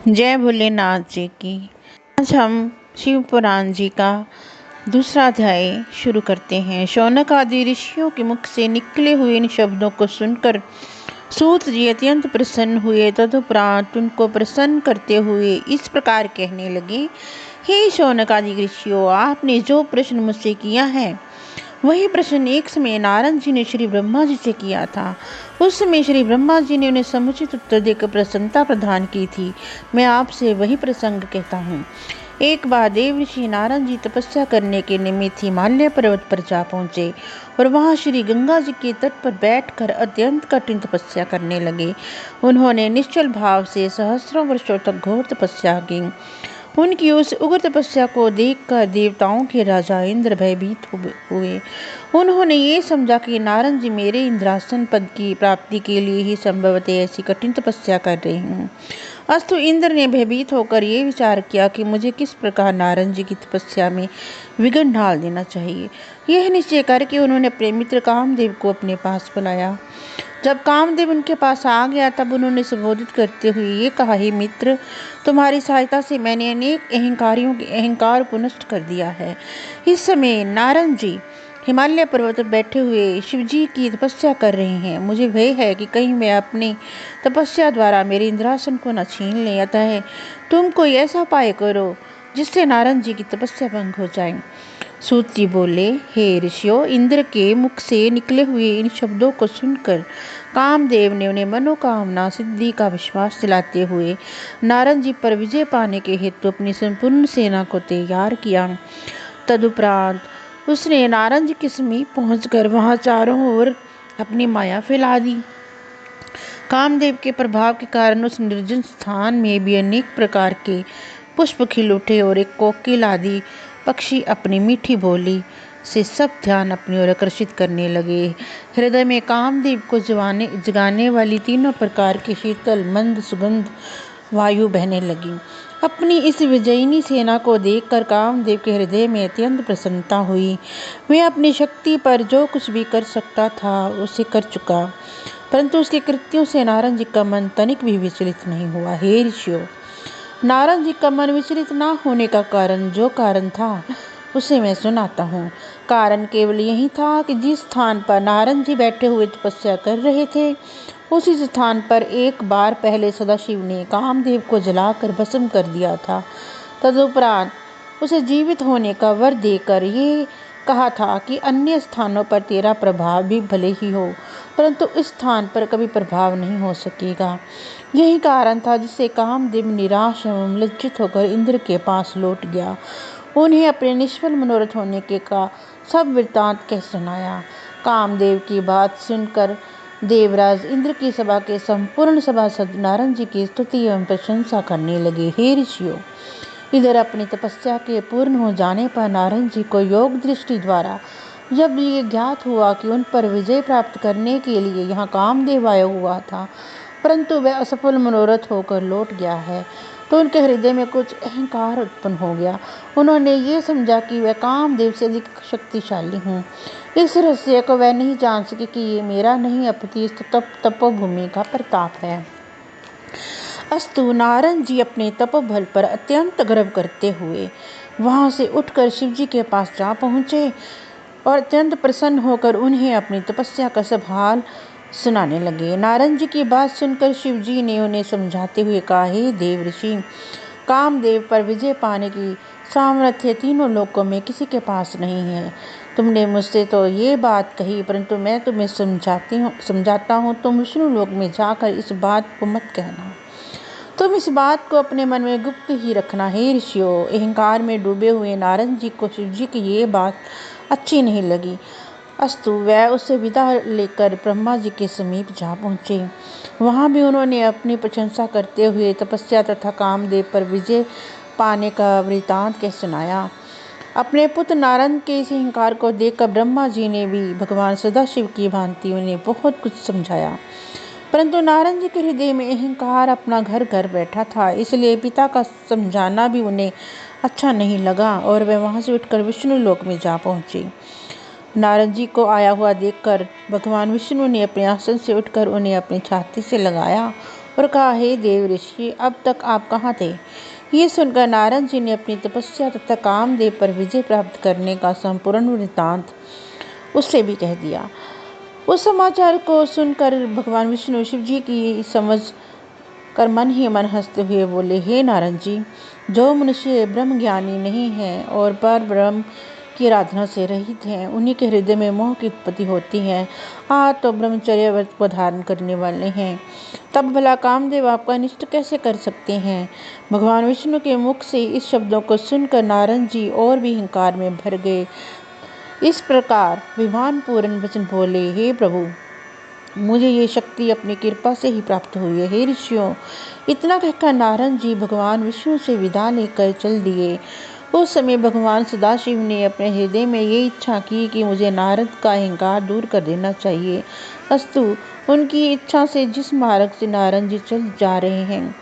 जय भोलेनाथ जी की। आज हम शिव पुराण जी का दूसरा अध्याय शुरू करते हैं। शौनक आदि ऋषियों के मुख से निकले हुए इन शब्दों को सुनकर सूत जी अत्यंत प्रसन्न हुए। तदुपरांत उनको प्रसन्न करते हुए इस प्रकार कहने लगे, हे शौनक आदि ऋषियों, आपने जो प्रश्न मुझसे किया है वही प्रश्न एक समय नारद जी ने श्री ब्रह्मा जी से किया था। उस समय श्री ब्रह्मा जी ने उन्हें समुचित उत्तर देकर प्रसन्नता प्रदान की थी। मैं आपसे वही प्रसंग कहता हूँ। एक बार देव ऋषि नारद जी तपस्या करने के निमित्त हिमालय पर्वत पर जा पहुंचे और वहां श्री गंगा जी के तट पर बैठकर अत्यंत कठिन तपस्या करने लगे। उन्होंने निश्चल भाव से सहस्रों वर्षों तक घोर तपस्या की। उनकी उस उग्र तपस्या को देखकर देवताओं के राजा इंद्र भयभीत हुए। उन्होंने ये समझा कि नारद जी मेरे इंद्रासन पद की प्राप्ति के लिए ही संभवतः ऐसी कठिन तपस्या कर रहे हैं। अस्तु इंद्र ने भयभीत होकर ये विचार किया कि मुझे किस प्रकार नारद जी की तपस्या में विघ्न डाल देना चाहिए। यह निश्चय करके उन्होंने अपने मित्र कामदेव को अपने पास बुलाया। जब कामदेव उनके पास आ गया तब उन्होंने संबोधित करते हुए ये कहा, हे मित्र, तुम्हारी सहायता से मैंने अनेक अहंकारियों के अहंकार को नष्ट कर दिया है। इस समय नारद जी हिमालय पर्वत पर बैठे हुए शिव जी की तपस्या कर रहे हैं। मुझे भय है कि कहीं मैं अपनी तपस्या द्वारा मेरे इंद्रासन को न छीन ले। अतः तुम कोई ऐसा उपाय करो जिससे नारद जी की तपस्या भंग हो जाए। सूत जी बोले, हे ऋषियों, इंद्र के मुख से निकले हुए इन शब्दों को सुनकर कामदेव ने उन्हें मनोकामना सिद्धि का विश्वास दिलाते हुए नारद जी पर विजय पाने के हेतु अपनी संपूर्ण सेना को तैयार किया। तदुपरांत उसने नारद जी के समीप पहुंचकर वहां चारों ओर अपनी माया फैला दी। कामदेव के प्रभाव के कारण उस निर्जन स्थान में भी अनेक प्रकार के पुष्प खिल उठे और एक कोकिल आदि पक्षी अपनी मीठी बोली से सब ध्यान अपनी ओर आकर्षित करने लगे। हृदय में कामदेव को जगाने वाली तीनों प्रकार की शीतल मंद सुगंध वायु बहने लगी। अपनी इस विजयिनी सेना को देखकर कामदेव के हृदय में अत्यंत प्रसन्नता हुई। वे अपनी शक्ति पर जो कुछ भी कर सकता था उसे कर चुका, परंतु उसके कृत्यों से नारद जी का मन तनिक भी विचलित नहीं हुआ। हे ऋषियों, नारद जी का मन विचलित न होने का जो कारण था उसे मैं सुनाता हूँ। कारण केवल यही था कि जिस स्थान पर नारद जी बैठे हुए तपस्या कर रहे थे उसी स्थान पर एक बार पहले सदाशिव ने कामदेव को जलाकर भस्म कर दिया था। तदुपरांत उसे जीवित होने का वर देकर ये कहा था कि अन्य स्थानों पर तेरा प्रभाव भी भले ही हो, परंतु इस स्थान पर कभी प्रभाव नहीं हो सकेगा। यही कारण था जिससे कामदेव निराश एवं लज्जित होकर इंद्र के पास लौट गया। उन्हें अपने निष्फल मनोरथ होने के का सब वृत्तांत कह सुनाया। कामदेव की बात सुनकर देवराज इंद्र की सभा के संपूर्ण सभासद नारद जी की स्तुति एवं प्रशंसा करने लगे। हे ऋषियों, इधर अपनी तपस्या के पूर्ण हो जाने पर नारद जी को योग दृष्टि द्वारा जब ये ज्ञात हुआ कि उन पर विजय प्राप्त करने के लिए यहाँ कामदेव आया हुआ था, परंतु वह असफल मनोरथ होकर लौट गया है, तो उनके हृदय में कुछ अहंकार उत्पन्न हो गया। उन्होंने ये समझा कि वह कामदेव से अधिक शक्तिशाली हूँ। इस रहस्य को वह नहीं जान सके कि ये मेरा नहीं अपितु इस तपोभूमि का प्रताप है। अस्तु नारद जी अपने तपोबल पर अत्यंत गर्व करते हुए वहां से उठकर शिव जी के पास जा पहुंचे और अत्यंत प्रसन्न होकर उन्हें अपनी तपस्या का सब हाल सुनाने लगे। नारद जी की बात सुनकर शिव जी ने उन्हें समझाते हुए कहा, हे देव ऋषि, कामदेव पर विजय पाने की सामर्थ्य तीनों लोकों में किसी के पास नहीं है। तुमने मुझसे तो ये बात कही, परंतु मैं तुम्हें समझाता हूँ। तुम विष्णु लोक में जाकर इस बात को मत कहना। तुम इस बात को अपने मन में गुप्त ही रखना। हे ऋषियों, अहंकार में डूबे हुए नारद जी को शिव जी की ये बात अच्छी नहीं लगी। अस्तु वह उससे विदा लेकर ब्रह्मा जी के समीप जा पहुँचे। वहाँ भी उन्होंने अपनी प्रशंसा करते हुए तपस्या तथा कामदेव पर विजय पाने का वृत्तांत कह सुनाया। अपने पुत्र नारद के इस अहंकार को देखकर ब्रह्मा जी ने भी भगवान सदाशिव की भांति उन्हें बहुत कुछ समझाया, परंतु नारद जी के हृदय में अहंकार अपना घर घर बैठा था, इसलिए पिता का समझाना भी उन्हें अच्छा नहीं लगा और वे वहां से उठकर विष्णु लोक में जा पहुंचे। नारद जी को आया हुआ देखकर भगवान विष्णु ने अपने आसन से उठकर उन्हें अपनी छाती से लगाया और कहा, हे देव ऋषि, अब तक आप कहाँ थे? ये सुनकर नारद जी ने अपनी तपस्या तथा कामदेव पर विजय प्राप्त करने का संपूर्ण वृत्तांत उससे भी कह दिया। उस समाचार को सुनकर भगवान विष्णु शिव जी की समझ कर मन ही मन हंसते हुए बोले, हे नारद जी, जो मनुष्य ब्रह्म ज्ञानी नहीं है और पर ब्रह्म की आराधना से रहित हैं, उन्हीं के हृदय में मोह की उत्पत्ति होती है। आप तो ब्रह्मचर्य व्रत को धारण करने वाले हैं, तब भला कामदेव आपका अनिष्ट कैसे कर सकते हैं? भगवान विष्णु के मुख से इस शब्दों को सुनकर नारद जी और भी अहंकार में भर गए। इस प्रकार विमान पूर्ण वचन बोले, हे प्रभु, मुझे ये शक्ति अपनी कृपा से ही प्राप्त हुई है। हे ऋषियों, इतना कहकर नारद जी भगवान विष्णु से विदा लेकर चल दिए। उस समय भगवान सदाशिव ने अपने हृदय में ये इच्छा की कि मुझे नारद का अहंकार दूर कर देना चाहिए। अस्तु, उनकी इच्छा से जिस मार्ग से नारद जी चल जा रहे हैं,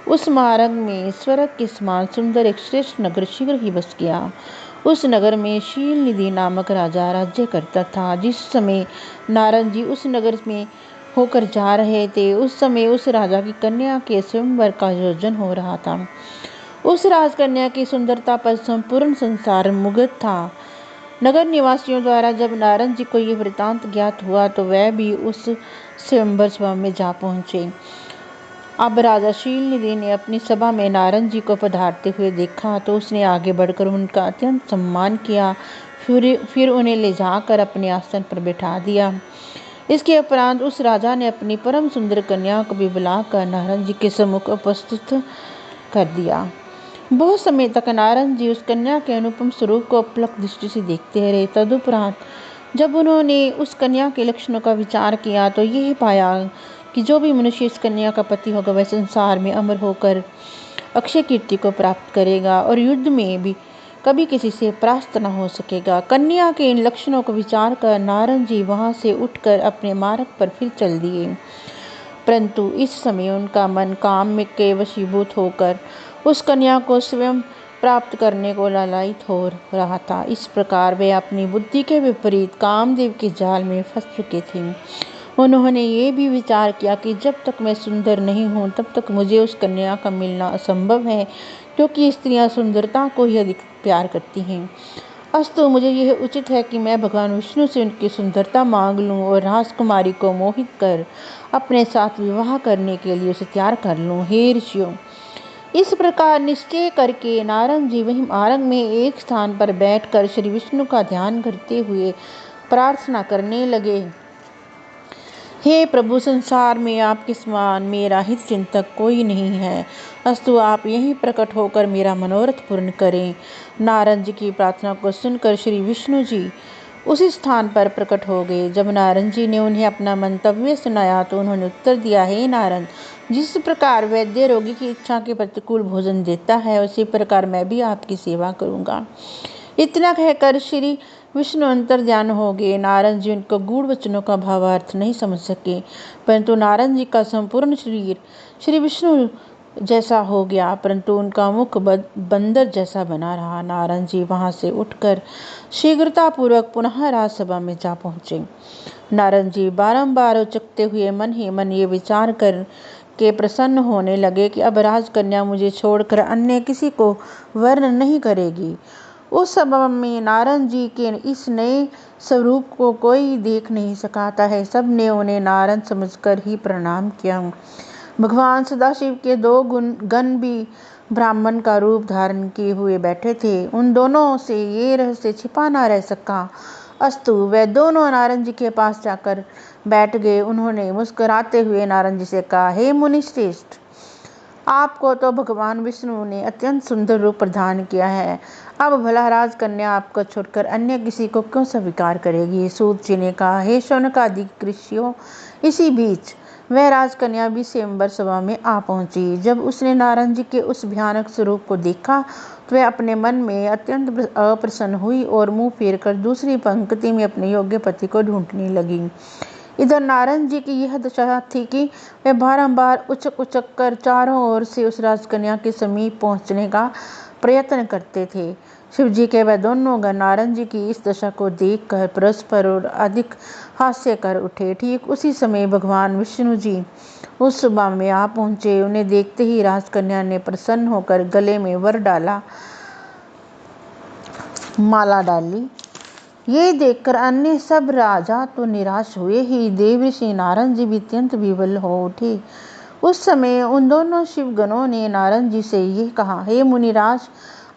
उस मार्ग में स्वर्ग के समान सुंदर एक श्रेष्ठ नगर शीघ्र ही बस गया। उस नगर में शील निधि नामक राजा राज्य करता था। जिस समय नारद जी उस नगर में होकर जा रहे थे, उस समय उस राजा की कन्या के स्वयंवर का आयोजन हो रहा था। उस राजकन्या की सुंदरता पर संपूर्ण संसार मुग्ध था। नगर निवासियों द्वारा जब नारद जी को ये वृतांत ज्ञात हुआ तो वह भी उस स्वयंवर सभा में जा पहुंचे। अब राजा शील निधि ने अपनी सभा में नारद जी को पधारते हुए देखा तो उसने आगे बढ़कर उनका अत्यंत सम्मान किया। फिर उन्हें ले जाकर अपने आसन पर बैठा दिया। इसके उपरांत उस राजा ने अपनी परम सुंदर कन्या को भी बुलाकर नारद जी के सम्मुख उपस्थित कर दिया। बहुत समय तक नारद जी उस कन्या के अनुपम स्वरूप को अपलक दृष्टि से देखते रहे। तदुपरांत जब उन्होंने उस कन्या के लक्षणों का विचार किया तो यह पाया कि जो भी मनुष्य इस कन्या का पति होगा वह संसार में अमर होकर अक्षय कीर्ति को प्राप्त करेगा और युद्ध में भी कभी किसी से परास्त न हो सकेगा। कन्या के इन लक्षणों को विचार कर नारद जी वहां से उठकर अपने मार्ग पर फिर चल दिए, परंतु इस समय उनका मन काम में के वशीभूत होकर उस कन्या को स्वयं प्राप्त करने को लालायित हो रहा था। इस प्रकार वे अपनी बुद्धि के विपरीत कामदेव के जाल में फंस चुके थे। उन्होंने ये भी विचार किया कि जब तक मैं सुंदर नहीं हूँ तब तक मुझे उस कन्या का मिलना असंभव है, क्योंकि स्त्रियां सुंदरता को ही अधिक प्यार करती हैं। अस्तु, मुझे यह उचित है कि मैं भगवान विष्णु से उनकी सुंदरता मांग लूं और राजकुमारी को मोहित कर अपने साथ विवाह करने के लिए उसे तैयार कर लूं। हे ऋषियों, इस प्रकार निश्चय करके नारद जी वहीं मार्ग में एक स्थान पर बैठकर श्री विष्णु का ध्यान करते हुए प्रार्थना करने लगे। हे प्रभु, संसार में आपके समान मेरा हित चिंतक कोई नहीं है। अस्तु, आप यहीं प्रकट होकर मेरा मनोरथ पूर्ण करें। नारद जी की प्रार्थना को सुनकर श्री विष्णु जी उसी स्थान पर प्रकट हो गए। जब नारद जी ने उन्हें अपना मंतव्य सुनाया तो उन्होंने उत्तर दिया, हे नारद, जिस प्रकार वैद्य रोगी की इच्छा के प्रतिकूल भोजन देता है, उसी प्रकार मैं भी आपकी सेवा करूंगा। इतना कहकर श्री विष्णु अंतर्ध्यान हो गए। नारद जी उनको गूढ़ वचनों का भावार्थ नहीं समझ सके, परंतु नारद जी का संपूर्ण शरीर श्री विष्णु जैसा हो गया, परंतु उनका मुख बंदर जैसा बना रहा। नारद जी वहां से उठकर शीघ्रता पूर्वक पुनः राजसभा में जा पहुंचे। नारद जी बारंबार उचकते हुए मन ही मन ये विचार कर के प्रसन्न होने लगे कि अब राजकन्या मुझे छोड़कर अन्य किसी को वर्ण नहीं करेगी। उस सभा में नारद जी के इस नए स्वरूप को कोई देख नहीं सकाता है। सब ने उन्हें नारद समझकर ही प्रणाम किया। भगवान सदाशिव के दो गण भी ब्राह्मण का रूप धारण किए हुए बैठे थे। उन दोनों से ये रहस्य छिपा न रह सका। अस्तु, वे दोनों नारद जी के पास जाकर बैठ गए। उन्होंने मुस्कुराते हुए नारद जी से कहा, हे मुनि श्रेष्ठ, आपको तो भगवान विष्णु ने अत्यंत सुंदर रूप प्रदान किया है। अब भला राजकन्या आपको छोड़कर अन्य किसी को क्यों स्वीकार करेगी? सूत जी ने कहा, हे शौनकादि ऋषियों, इसी बीच वह राजकन्या भी स्वयंवर सभा में आ पहुंची। जब उसने नारद जी के उस भयानक स्वरूप को देखा तो वह अपने मन में अत्यंत अप्रसन्न हुई और मुंह फेर कर दूसरी पंक्ति में अपने योग्य पति को ढूंढने लगी। इधर नारद जी की यह दशा थी कि वे बारंबार उचक उचक कर चारों ओर से उस राजकन्या के समीप पहुंचने का प्रयत्न करते थे। शिव जी के वह दोनों गण नारद जी की इस दशा को देखकर परस्पर और अधिक हास्य कर उठे। ठीक उसी समय भगवान विष्णु जी उस सभा में आ पहुंचे। उन्हें देखते ही राजकन्या ने प्रसन्न होकर गले में वर डाला, माला डाली। ये देखकर अन्य सब राजा तो निराश हुए ही, देवऋषि नारद जी भी अत्यंत विवल हो उठे। उस समय उन दोनों शिवगणों ने नारद जी से ये कहा, हे मुनिराज,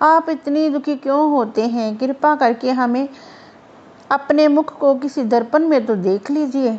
आप इतनी दुखी क्यों होते हैं? कृपा करके हमें अपने मुख को किसी दर्पण में तो देख लीजिए।